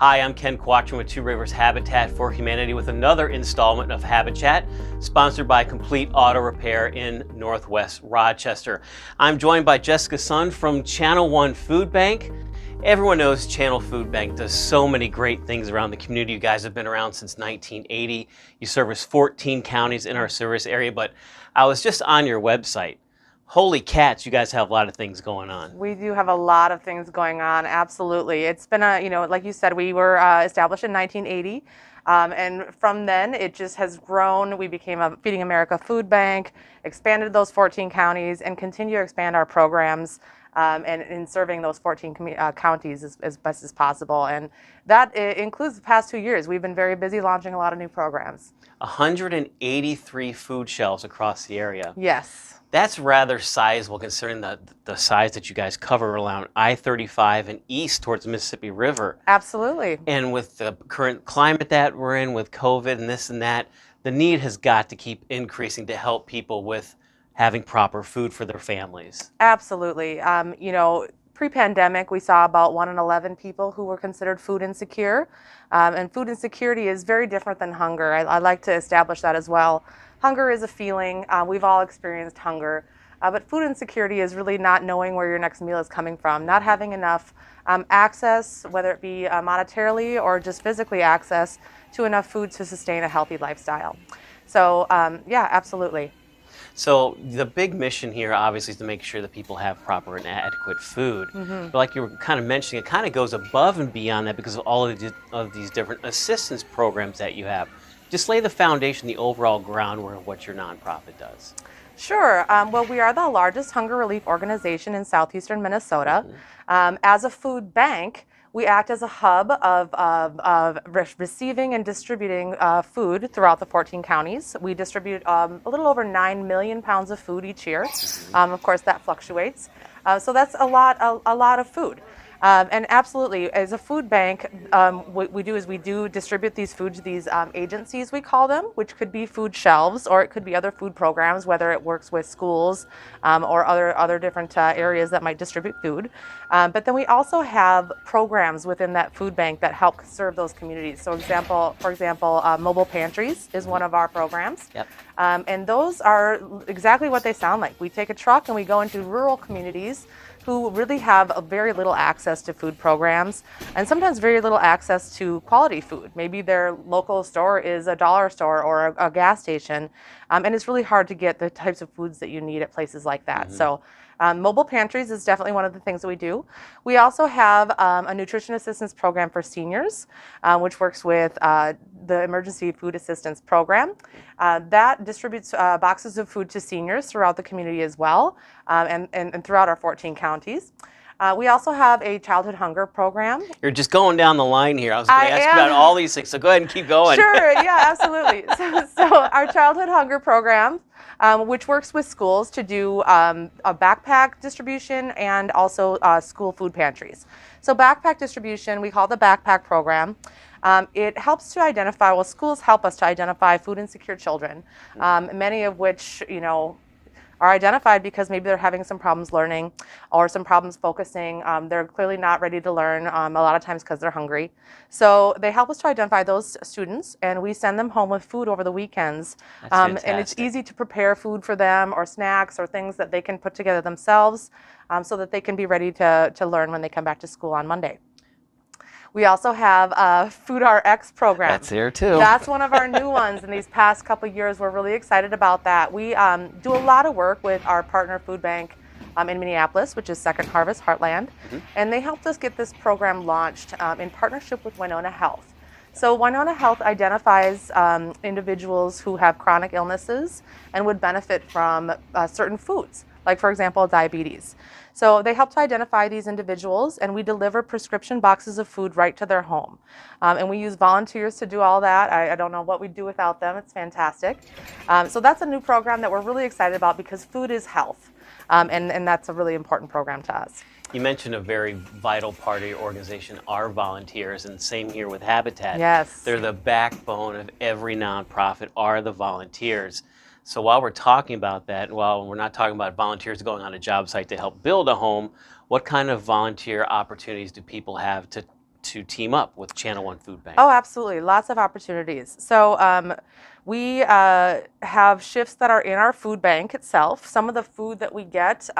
Hi, I'm Ken Quattrin with Two Rivers Habitat for Humanity with another installment of HabitChat, sponsored by Complete Auto Repair in Northwest Rochester. I'm joined by Jessica Sun from Channel 1 Food Bank. Everyone knows Channel Food Bank does so many great things around the community. You guys have been around since 1980. You service 14 counties in our service area, but I was just on your website. Holy cats, you guys have a lot of things going on. We do have a lot of things going on, absolutely. It's been like you said, we were established in 1980. And from then, it just has grown. We became a Feeding America food bank, expanded those 14 counties, and continue to expand our programs and in serving those 14 counties as best as possible. And that includes the past 2 years. We've been very busy launching a lot of new programs. 183 food shelves across the area. Yes. That's rather sizable considering the size that you guys cover around I-35 and east towards the Mississippi River. Absolutely. And with the current climate that we're in with COVID and this and that, the need has got to keep increasing to help people with having proper food for their families. Absolutely. Pre-pandemic, we saw about 1 in 11 people who were considered food insecure. And food insecurity is very different than hunger. I like to establish that as well. Hunger is a feeling. We've all experienced hunger. But food insecurity is really not knowing where your next meal is coming from, not having enough access, whether it be monetarily or just physically access to enough food to sustain a healthy lifestyle. So, yeah, absolutely. So the big mission here, obviously, is to make sure that people have proper and adequate food. But like you were kind of mentioning, it kind of goes above and beyond that because of all of these different assistance programs that you have. Just lay the foundation, the overall groundwork of what your nonprofit does. Sure. Well, we are the largest hunger relief organization in southeastern Minnesota. As a food bank, we act as a hub of receiving and distributing food throughout the 14 counties. We distribute a little over 9 million pounds of food each year. Of course, that fluctuates. So that's a lot of food. And absolutely, as a food bank, what we do is we do distribute these food to these agencies, we call them, which could be food shelves, or it could be other food programs, whether it works with schools or other different areas that might distribute food. But then we also have programs within that food bank that help serve those communities. So for example, Mobile Pantries is one of our programs. Yep. And those are exactly what they sound like. We take a truck and we go into rural communities who really have very little access to food programs and sometimes very little access to quality food. Maybe their local store is a dollar store or a gas station, and it's really hard to get the types of foods that you need at places like that. So Mobile Pantries is definitely one of the things that we do. We also have a nutrition assistance program for seniors, which works with the Emergency Food Assistance Program. That distributes boxes of food to seniors throughout the community as well, and throughout our 14 counties. We also have a childhood hunger program. You're just going down the line here. I was going to ask about all these things, so go ahead and keep going. Sure, yeah, absolutely. So our childhood hunger program, which works with schools to do a backpack distribution and also school food pantries. So backpack distribution, we call the backpack program. It helps to identify, schools help us to identify food insecure children, many of which, are identified because maybe they're having some problems learning or some problems focusing. They're clearly not ready to learn a lot of times because they're hungry. So they help us to identify those students, and we send them home with food over the weekends. And it's easy to prepare food for them or snacks or things that they can put together themselves so that they can be ready to learn when they come back to school on Monday. We also have a Foodrx Program. That's here too. That's one of our new ones in these past couple of years. We're really excited about that. We do a lot of work with our partner food bank in Minneapolis, which is Second Harvest Heartland. And they helped us get this program launched in partnership with Winona Health. So Winona Health identifies individuals who have chronic illnesses and would benefit from certain foods, like for example, diabetes. So they help to identify these individuals, and we deliver prescription boxes of food right to their home. And we use volunteers to do all that. I don't know what we'd do without them. It's fantastic. So that's a new program that we're really excited about because food is health, and that's a really important program to us. You mentioned a very vital part of your organization are volunteers, and same here with Habitat. Yes. They're the backbone of every nonprofit are the volunteers. So while we're talking about that, while we're not talking about volunteers going on a job site to help build a home, what kind of volunteer opportunities do people have to to team up with Channel 1 Food Bank? Oh, absolutely. Lots of opportunities. So we have shifts that are in our food bank itself. Some of the food that we get,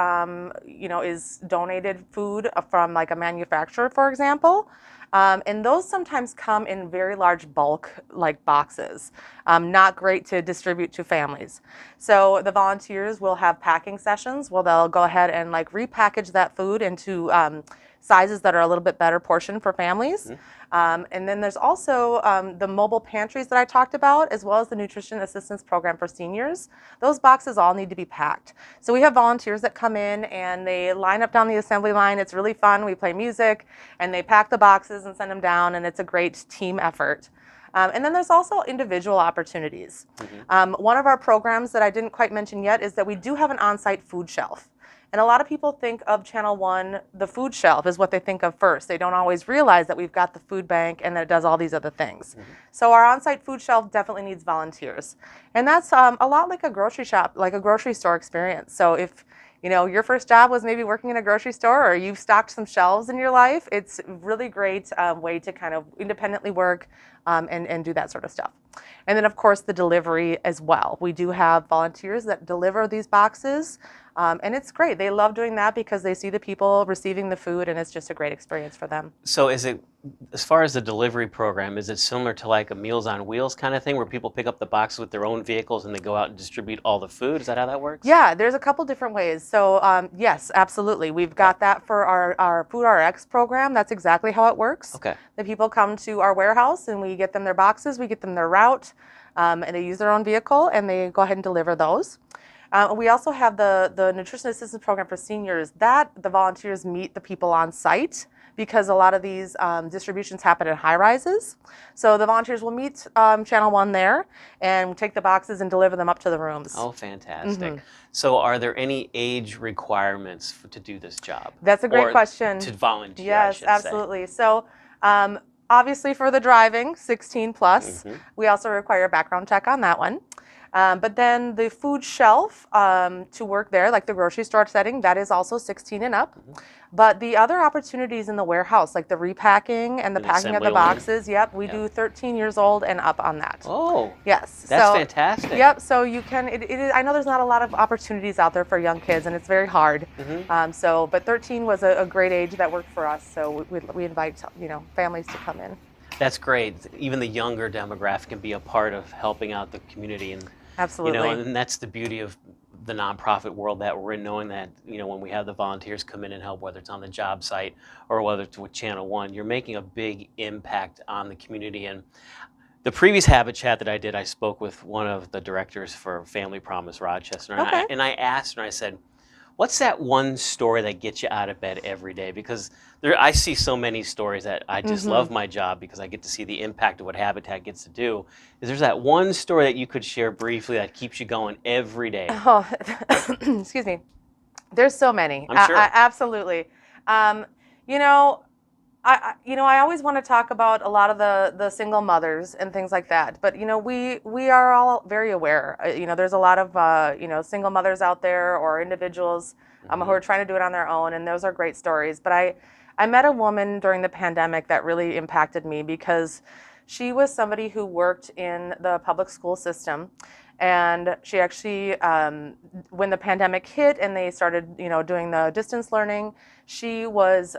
is donated food from like a manufacturer, for example. And those sometimes come in very large bulk, like boxes, not great to distribute to families. So the volunteers will have packing sessions where they'll go ahead and like repackage that food into sizes that are a little bit better portioned for families. And then there's also the mobile pantries that I talked about, as well as the nutrition assistance program for seniors. Those boxes all need to be packed. So we have volunteers that come in and they line up down the assembly line. It's really fun. We play music and they pack the boxes and send them down, and it's a great team effort. And then there's also individual opportunities. One of our programs that I didn't quite mention yet is that we do have an on-site food shelf. And a lot of people think of Channel 1, the food shelf is what they think of first. They don't always realize that we've got the food bank and that it does all these other things. So our on-site food shelf definitely needs volunteers. And that's a lot like a grocery shop, like a grocery store experience. So if your first job was maybe working in a grocery store, or you've stocked some shelves in your life, it's a really great way to kind of independently work and do that sort of stuff. And then, of course, the delivery as well. We do have volunteers that deliver these boxes, and it's great. They love doing that because they see the people receiving the food, and it's just a great experience for them. So is it, as far as the delivery program, is it similar to like a Meals on Wheels kind of thing where people pick up the boxes with their own vehicles and they go out and distribute all the food? Is that how that works? Yeah, there's a couple different ways. So yes, absolutely. We've got that for our Foodrx program. That's exactly how it works. Okay. The people come to our warehouse and we get them their boxes, we get them their route, and they use their own vehicle and they go ahead and deliver those. We also have the nutrition assistance program for seniors. That the volunteers meet the people on site, because a lot of these distributions happen in high rises. So the volunteers will meet Channel 1 there and take the boxes and deliver them up to the rooms. Oh, fantastic. So are there any age requirements to do this job? That's a great question. To volunteer, Yes, absolutely. So obviously for the driving, 16 plus. We also require a background check on that one. But then the food shelf to work there, like the grocery store setting, that is also 16 and up. But the other opportunities in the warehouse, like the repacking and the packing of the boxes, we do 13 years old and up on that. Oh, yes. That's fantastic. Yep, so you can, it is, I know there's not a lot of opportunities out there for young kids, and it's very hard. But 13 was a great age that worked for us, so we invite families to come in. That's great. Even the younger demographic can be a part of helping out the community. And absolutely. And that's the beauty of the nonprofit world that we're in, knowing that, when we have the volunteers come in and help, whether it's on the job site or whether it's with Channel 1, you're making a big impact on the community. And the previous Habit Chat that I did, I spoke with one of the directors for Family Promise Rochester. And I asked her, I said, what's that one story that gets you out of bed every day? Because I see so many stories that I just love my job because I get to see the impact of what Habitat gets to do. Is there that one story that you could share briefly that keeps you going every day? Oh, excuse me. There's so many. I'm sure. Absolutely. I always want to talk about a lot of the single mothers and things like that. But we are all very aware. There's a lot of single mothers out there or individuals who are trying to do it on their own, and those are great stories. But I met a woman during the pandemic that really impacted me because she was somebody who worked in the public school system. And she actually, when the pandemic hit and they started, doing the distance learning, she was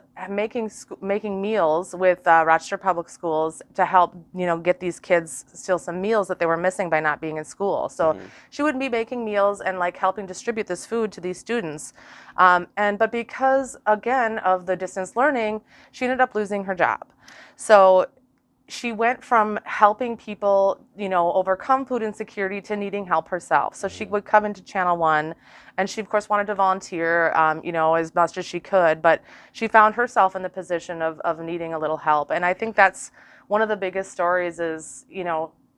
making meals with Rochester Public Schools to help, get these kids still some meals that they were missing by not being in school. So she would be making meals and like helping distribute this food to these students. But because again of the distance learning, she ended up losing her job. So she went from helping people, overcome food insecurity to needing help herself. So she would come into Channel 1, and she, of course, wanted to volunteer, as much as she could. But she found herself in the position of needing a little help. And I think that's one of the biggest stories is,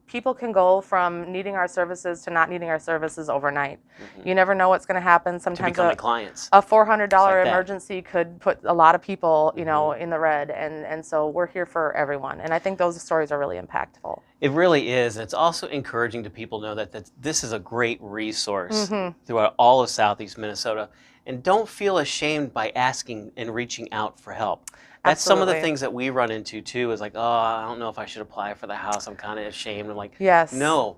people can go from needing our services to not needing our services overnight. You never know what's going to happen. Sometimes clients. A $400 emergency could put a lot of people, in the red. And so we're here for everyone. And I think those stories are really impactful. It really is. It's also encouraging to people know that this is a great resource throughout all of Southeast Minnesota. And don't feel ashamed by asking and reaching out for help. That's some of the Absolutely. things that we run into too, is like, oh, I don't know if I should apply for the house. I'm kind of ashamed. I'm like, Yes. no,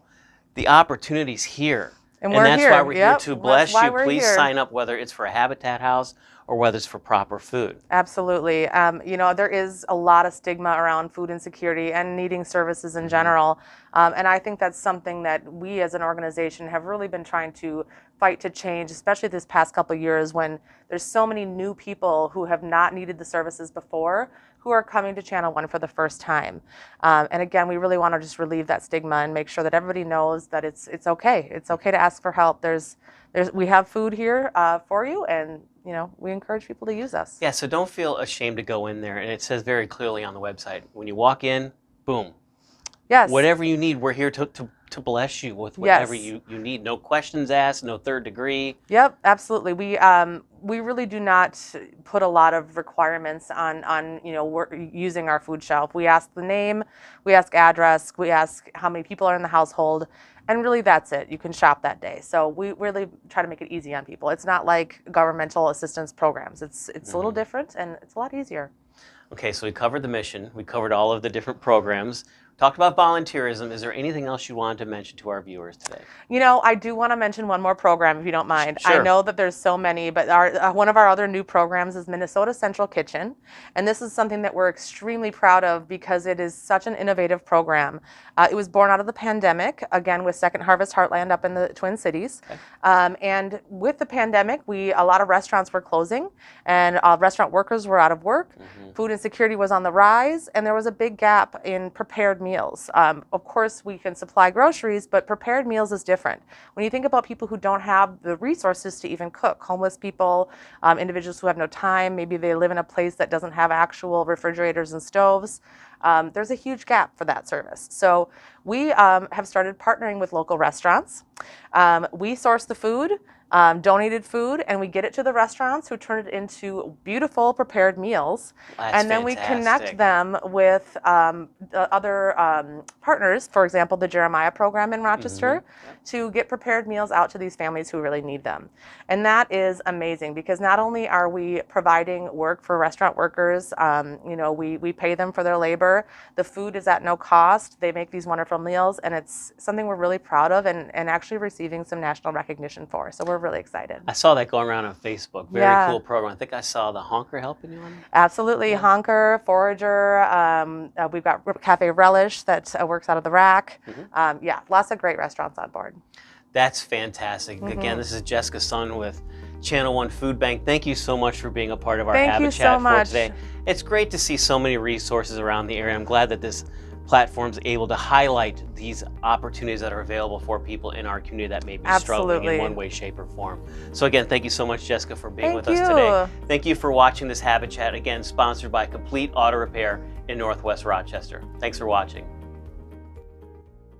the opportunity's here. And And we're that's here. why we're here Yep, to that's bless why you. we're Please here. sign up, whether it's for a Habitat house or whether it's for proper food. Absolutely. You know, there is a lot of stigma around food insecurity and needing services in general. And I think that's something that we as an organization have really been trying to fight to change, especially this past couple of years when there's so many new people who have not needed the services before who are coming to Channel 1 for the first time. And again, we really want to just relieve that stigma and make sure that everybody knows that it's okay. It's okay to ask for help. We have food here for you, and you know, we encourage people to use us. Yeah, so don't feel ashamed to go in there. And it says very clearly on the website, when you walk in, boom. Yes. Whatever you need, we're here to bless you with whatever Yes. you need. No questions asked, no third degree. Yep, absolutely. We really do not put a lot of requirements on you know, using our food shelf. We ask the name, we ask address, we ask how many people are in the household, and really that's it. You can shop that day. So we really try to make it easy on people. It's not like governmental assistance programs. It's a little different, and it's a lot easier. Okay, so we covered the mission. We covered all of the different programs. Talked about volunteerism. Is there anything else you wanted to mention to our viewers today? You know, I do want to mention one more program, if you don't mind. Sure. I know that there's so many, but one of our other new programs is Minnesota Central Kitchen. And this is something that we're extremely proud of because it is such an innovative program. It was born out of the pandemic, again, with Second Harvest Heartland up in the Twin Cities. Okay. And with the pandemic, a lot of restaurants were closing, and restaurant workers were out of work. Food insecurity was on the rise, and there was a big gap in prepared meals. Of course, we can supply groceries, but prepared meals is different. When you think about people who don't have the resources to even cook, homeless people, individuals who have no time, maybe they live in a place that doesn't have actual refrigerators and stoves, there's a huge gap for that service. So we have started partnering with local restaurants. We source the food, donated food, and we get it to the restaurants who turn it into beautiful prepared meals. That's then we fantastic. connect them with the other partners, for example, the Jeremiah program in Rochester, to get prepared meals out to these families who really need them. And that is amazing because not only are we providing work for restaurant workers, you know, we pay them for their labor. The food is at no cost. They make these wonderful meals, and it's something we're really proud of and actually receiving some national recognition for. So we're really excited. I saw that going around on Facebook. Very cool program. I think I saw the Honker helping you on it. Absolutely. Honker, Forager. We've got Cafe Relish that works out of the Rack. Yeah, lots of great restaurants on board. That's fantastic. Again, this is Jessica Sun with Channel 1 Food Bank. Thank you so much for being a part of our Thank you HabitChat so much. for today. It's great to see so many resources around the area. I'm glad that this platform's able to highlight these opportunities that are available for people in our community that may be struggling in one way, shape, or form. So again, thank you so much, Jessica, for being with us today. Thank you for watching this HabitChat, again, sponsored by Complete Auto Repair in Northwest Rochester. Thanks for watching.